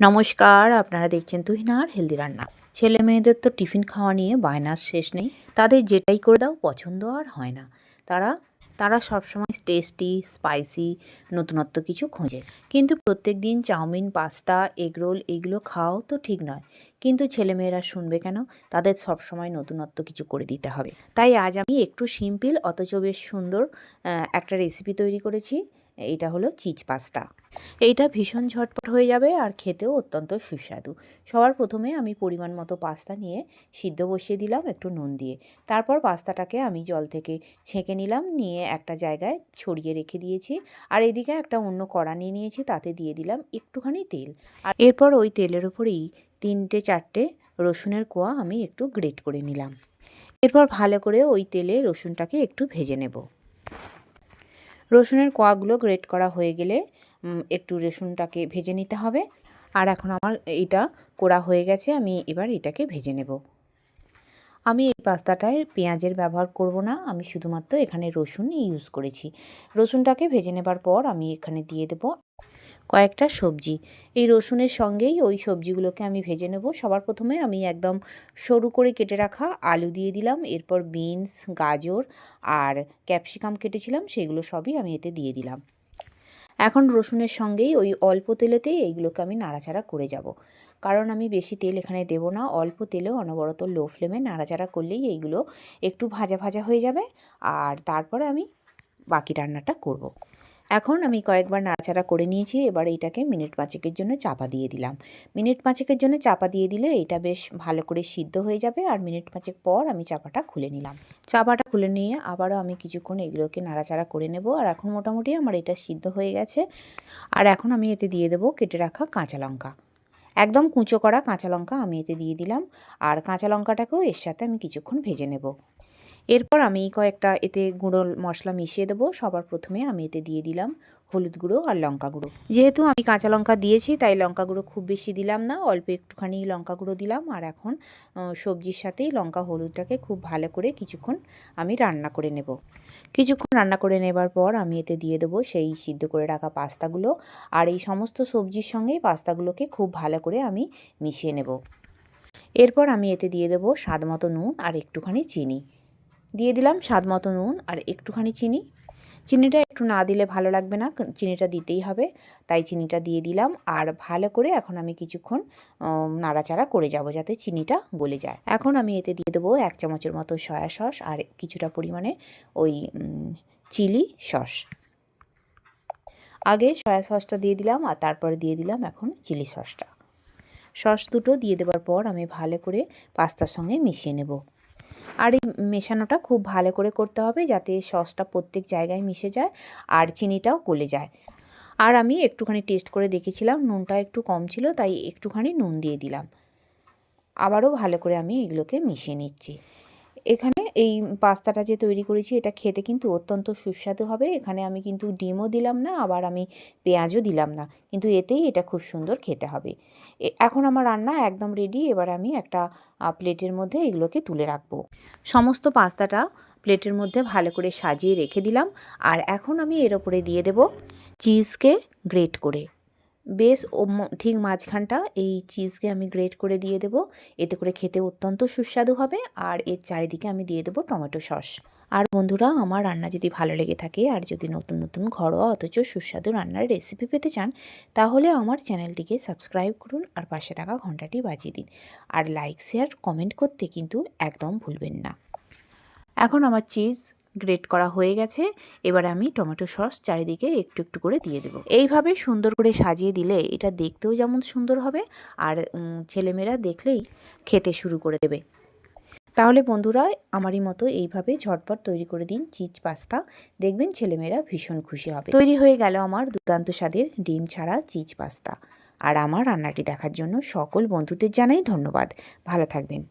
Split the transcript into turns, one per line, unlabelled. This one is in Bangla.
নমস্কার, আপনারা দেখছেন তুহিনার হেলদি রান্না। ছেলে মেয়েদের তো টিফিন খাওয়া নিয়ে বায়নার শেষ নেই। তাদের যেটাই করে দাও পছন্দ আর হয় না। তারা তারা সবসময় টেস্টি, স্পাইসি, নতুনত্ব কিছু খোঁজে। কিন্তু প্রত্যেক দিন চাউমিন, পাস্তা, এগরোল এগুলো খাওয়াও তো ঠিক নয়। কিন্তু ছেলেমেয়েরা শুনবে কেন? তাদের সবসময় নতুনত্ব কিছু করে দিতে হবে। তাই আজ আমি একটু সিম্পল অথচ বেশ সুন্দর একটা রেসিপি তৈরি করেছি। এটা হলো চিজ পাস্তা। এইটা ভীষণ ঝটপট হয়ে যাবে আর খেতেও অত্যন্ত সুস্বাদু। সবার প্রথমে আমি পরিমাণ মতো পাস্তা নিয়ে সিদ্ধ বসিয়ে দিলাম একটু নুন দিয়ে। তারপর পাস্তাটাকে আমি জল থেকে ছেঁকে নিলাম, নিয়ে একটা জায়গায় ছড়িয়ে রেখে দিয়েছি। আর এদিকে একটা অন্য কড়া নিয়ে নিয়েছি, তাতে দিয়ে দিলাম একটুখানি তেল। আর এরপর ওই তেলের ওপরেই 3-4টে রসুনের কোয়া আমি একটু গ্রেট করে নিলাম। এরপর ভালো করে ওই তেলে রসুনটাকে একটু ভেজে নেব। রসুনের কোয়াগুলো গ্রেট করা হয়ে গেলে একটু রসুনটাকে ভেজে নিতে হবে। আর এখন আমার এটা করা হয়ে গেছে, আমি এবার এটাকে ভেজে নেব। আমি এই পাস্তাটায় পেঁয়াজের ব্যবহার করব না, আমি শুধুমাত্র এখানে রসুন ইউজ করেছি। রসুনটাকে ভেজে নেবার পর আমি এখানে দিয়ে দেব কয়েকটা সবজি। এই রসুনের সঙ্গেই ওই সবজিগুলোকে আমি ভেজে নেব। সবার প্রথমে আমি একদম সরু করে কেটে রাখা আলু দিয়ে দিলাম, এরপর বিনস, গাজর আর ক্যাপসিকাম কেটেছিলাম, সেগুলো সবই আমি এতে দিয়ে দিলাম। এখন রসুনের সঙ্গেই ওই অল্প তেলেতেই এইগুলোকে আমি নাড়াচাড়া করে যাব, কারণ আমি বেশি তেল এখানে দেব না। অল্প তেলেও অনবরত লো ফ্লেমে নাড়াচাড়া করলেই এইগুলো একটু ভাজা ভাজা হয়ে যাবে, আর তারপরে আমি বাকি রান্নাটা করব। এখন আমি কয়েকবার নাড়াচাড়া করে নিয়েছি, এবার এইটাকে মিনিট 5-এর জন্য চাপা দিয়ে দিলাম। মিনিট 5-এর জন্য চাপা দিয়ে দিলে এটা বেশ ভালো করে সিদ্ধ হয়ে যাবে। আর মিনিট 5 পর আমি চাপাটা খুলে নিলাম। চাপাটা খুলে নিয়ে আবারও আমি কিছুক্ষণ এগুলোকে নাড়াচাড়া করে নেব। আর এখন মোটামুটি আমার এটা সিদ্ধ হয়ে গেছে। আর এখন আমি এতে দিয়ে দেবো কেটে রাখা কাঁচা লঙ্কা, একদম কুঁচো করা কাঁচা লঙ্কা আমি এতে দিয়ে দিলাম। আর কাঁচা লঙ্কাটাকেও এর সাথে আমি কিছুক্ষণ ভেজে নেব। এরপর আমি কয়েকটা এতে গুঁড়ো মশলা মিশিয়ে দেবো। সবার প্রথমে আমি এতে দিয়ে দিলাম হলুদ গুঁড়ো আর লঙ্কা গুঁড়ো। যেহেতু আমি কাঁচা লঙ্কা দিয়েছি তাই লঙ্কা গুঁড়ো খুব বেশি দিলাম না, অল্প একটুখানি লঙ্কা গুঁড়ো দিলাম। আর এখন সবজির সাথেই লঙ্কা হলুদটাকে খুব ভালো করে কিছুক্ষণ আমি রান্না করে নেব। কিছুক্ষণ রান্না করে নেবার পর আমি এতে দিয়ে দেবো সেই সিদ্ধ করে রাখা পাস্তাগুলো। আর এই সমস্ত সবজির সঙ্গেই পাস্তাগুলোকে খুব ভালো করে আমি মিশিয়ে নেব। এরপর আমি এতে দিয়ে দেবো স্বাদ মতো নুন আর একটুখানি চিনি। দিয়ে দিলাম স্বাদ মতো নুন আর একটুখানি চিনি। চিনিটা একটু না দিলে ভালো লাগবে না, চিনিটা দিতেই হবে, তাই চিনিটা দিয়ে দিলাম। আর ভালো করে এখন আমি কিছুক্ষণ নাড়াচাড়া করে যাব যাতে চিনিটা গলে যায়। এখন আমি এতে দিয়ে দেবো 1 চামচের মতো সয়া সস আর কিছুটা পরিমাণে ওই চিলি সস। আগে সয়া সসটা দিয়ে দিলাম আর তারপরে দিয়ে দিলাম এখন চিলি সসটা। সস দুটো দিয়ে দেওয়ার পর আমি ভালো করে পাস্তার সঙ্গে মিশিয়ে নেব। আর এই মেশানোটা খুব ভালো করে করতে হবে যাতে সসটা প্রত্যেক জায়গায় মিশে যায় আর চিনিটাও গলে যায়। আর আমি একটুখানি টেস্ট করে দেখেছিলাম, নুনটা একটু কম ছিল, তাই একটুখানি নুন দিয়ে দিলাম। আবারও ভালো করে আমি এগুলোকে মিশিয়ে নিচ্ছি। এখানে এই পাস্তাটা যে তৈরি করেছি এটা খেতে কিন্তু অত্যন্ত সুস্বাদু হবে। এখানে আমি কিন্তু ডিমও দিলাম না, আবার আমি পেঁয়াজও দিলাম না, কিন্তু এতেই এটা খুব সুন্দর খেতে হবে। এখন আমার রান্না একদম রেডি। এবার আমি একটা প্লেটের মধ্যে এগুলোকে তুলে রাখবো। সমস্ত পাস্তাটা প্লেটের মধ্যে ভালো করে সাজিয়ে রেখে দিলাম। আর এখন আমি এর ওপরে দিয়ে দেব চিজকে গ্রেট করে। বেশ ঠিক মাঝখানটা এই চিজকে আমি গ্রেট করে দিয়ে দেবো, এতে করে খেতে অত্যন্ত সুস্বাদু হবে। আর এর চারিদিকে আমি দিয়ে দেবো টমেটো সস। আর বন্ধুরা, আমার রান্না যদি ভালো লেগে থাকে আর যদি নতুন নতুন ঘরোয়া অথচ সুস্বাদু রান্নার রেসিপি পেতে চান, তাহলে আমার চ্যানেলটিকে সাবস্ক্রাইব করুন আর পাশে থাকা ঘন্টাটি বাজিয়ে দিন। আর লাইক, শেয়ার, কমেন্ট করতে কিন্তু একদম ভুলবেন না। এখন আমার চিজ গ্রেট করা হয়ে গেছে। এবার আমি টমেটো সস চারিদিকে একটু একটু করে দিয়ে দেবো। এইভাবে সুন্দর করে সাজিয়ে দিলে এটা দেখতেও যেমন সুন্দর হবে আর ছেলেমেয়েরা দেখলেই খেতে শুরু করে দেবে। তাহলে বন্ধুরা, আমারই মতো এইভাবে ঝটপট তৈরি করে দিন চিজ পাস্তা, দেখবেন ছেলেমেয়েরা ভীষণ খুশি হবে। তৈরি হয়ে গেল আমার দুর্দান্ত স্বাদের ডিম ছাড়া চিজ পাস্তা। আর আমার রান্নাটি দেখার জন্য সকল বন্ধুদের জানাই ধন্যবাদ। ভালো থাকবেন।